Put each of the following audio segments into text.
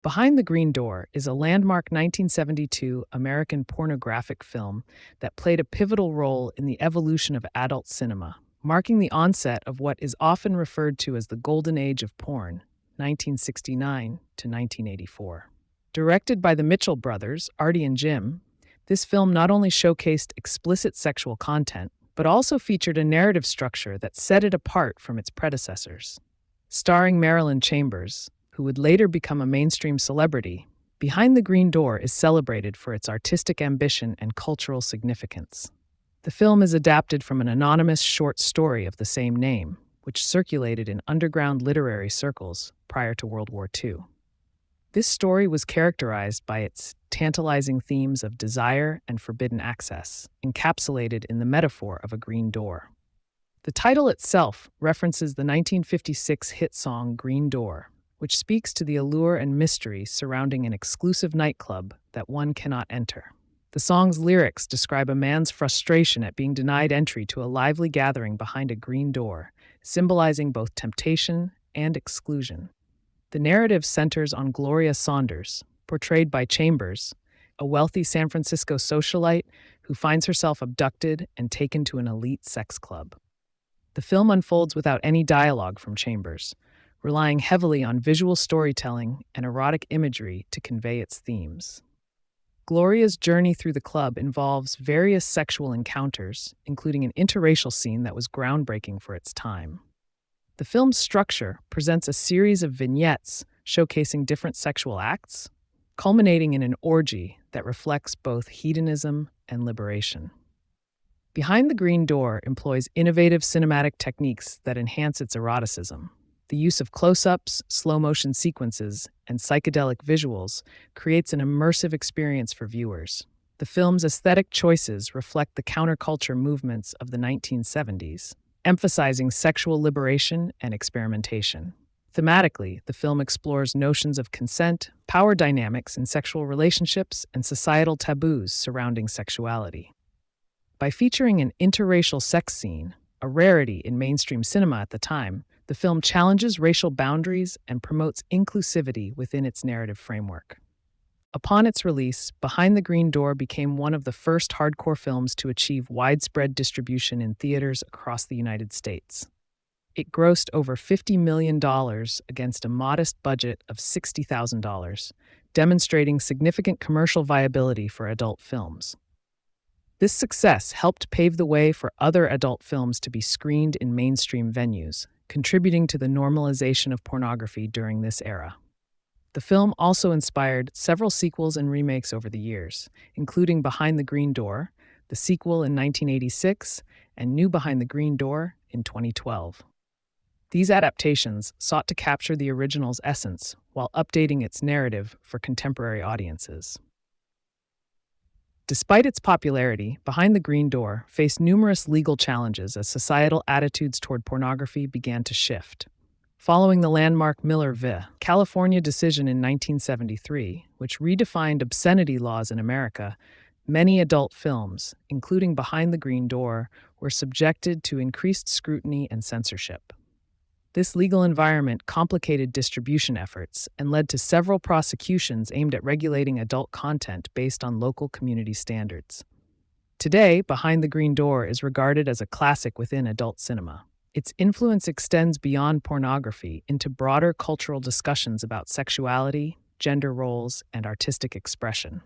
Behind the Green Door is a landmark 1972 American pornographic film that played a pivotal role in the evolution of adult cinema, marking the onset of what is often referred to as the Golden Age of porn, 1969 to 1984. Directed by the Mitchell brothers, Artie and Jim, this film not only showcased explicit sexual content, but also featured a narrative structure that set it apart from its predecessors. Starring Marilyn Chambers, who would later become a mainstream celebrity, Behind the Green Door is celebrated for its artistic ambition and cultural significance. The film is adapted from an anonymous short story of the same name, which circulated in underground literary circles prior to World War II. This story was characterized by its tantalizing themes of desire and forbidden access, encapsulated in the metaphor of a green door. The title itself references the 1956 hit song Green Door, which speaks to the allure and mystery surrounding an exclusive nightclub that one cannot enter. The song's lyrics describe a man's frustration at being denied entry to a lively gathering behind a green door, symbolizing both temptation and exclusion. The narrative centers on Gloria Saunders, portrayed by Chambers, a wealthy San Francisco socialite who finds herself abducted and taken to an elite sex club. The film unfolds without any dialogue from Chambers, relying heavily on visual storytelling and erotic imagery to convey its themes. Gloria's journey through the club involves various sexual encounters, including an interracial scene that was groundbreaking for its time. The film's structure presents a series of vignettes showcasing different sexual acts, culminating in an orgy that reflects both hedonism and liberation. Behind the Green Door employs innovative cinematic techniques that enhance its eroticism. The use of close-ups, slow-motion sequences, and psychedelic visuals creates an immersive experience for viewers. The film's aesthetic choices reflect the counterculture movements of the 1970s, emphasizing sexual liberation and experimentation. Thematically, the film explores notions of consent, power dynamics in sexual relationships, and societal taboos surrounding sexuality. By featuring an interracial sex scene, a rarity in mainstream cinema at the time, the film challenges racial boundaries and promotes inclusivity within its narrative framework. Upon its release, Behind the Green Door became one of the first hardcore films to achieve widespread distribution in theaters across the United States. It grossed over $50 million against a modest budget of $60,000, demonstrating significant commercial viability for adult films. This success helped pave the way for other adult films to be screened in mainstream venues, contributing to the normalization of pornography during this era. The film also inspired several sequels and remakes over the years, including Behind the Green Door, the sequel in 1986, and New Behind the Green Door in 2012. These adaptations sought to capture the original's essence while updating its narrative for contemporary audiences. Despite its popularity, Behind the Green Door faced numerous legal challenges as societal attitudes toward pornography began to shift. Following the landmark Miller v. California decision in 1973, which redefined obscenity laws in America, many adult films, including Behind the Green Door, were subjected to increased scrutiny and censorship. This legal environment complicated distribution efforts and led to several prosecutions aimed at regulating adult content based on local community standards. Today, Behind the Green Door is regarded as a classic within adult cinema. Its influence extends beyond pornography into broader cultural discussions about sexuality, gender roles, and artistic expression.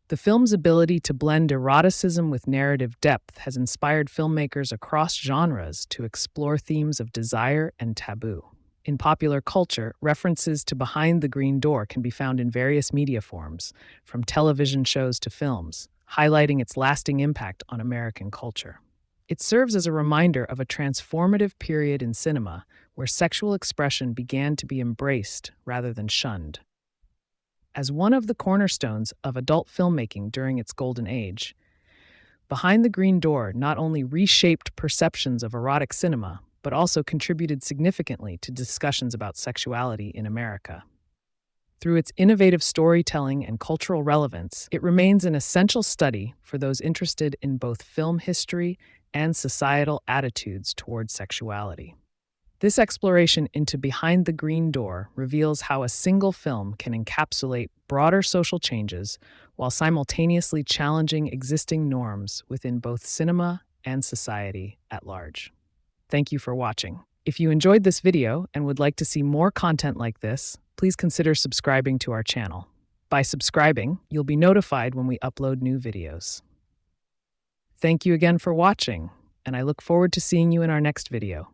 The film's ability to blend eroticism with narrative depth has inspired filmmakers across genres to explore themes of desire and taboo. In popular culture, references to Behind the Green Door can be found in various media forms, from television shows to films, highlighting its lasting impact on American culture. It serves as a reminder of a transformative period in cinema where sexual expression began to be embraced rather than shunned. As one of the cornerstones of adult filmmaking during its golden age, Behind the Green Door not only reshaped perceptions of erotic cinema, but also contributed significantly to discussions about sexuality in America. Through its innovative storytelling and cultural relevance, it remains an essential study for those interested in both film history and societal attitudes toward sexuality. This exploration into Behind the Green Door reveals how a single film can encapsulate broader social changes while simultaneously challenging existing norms within both cinema and society at large. Thank you for watching. If you enjoyed this video and would like to see more content like this, please consider subscribing to our channel. By subscribing, you'll be notified when we upload new videos. Thank you again for watching, and I look forward to seeing you in our next video.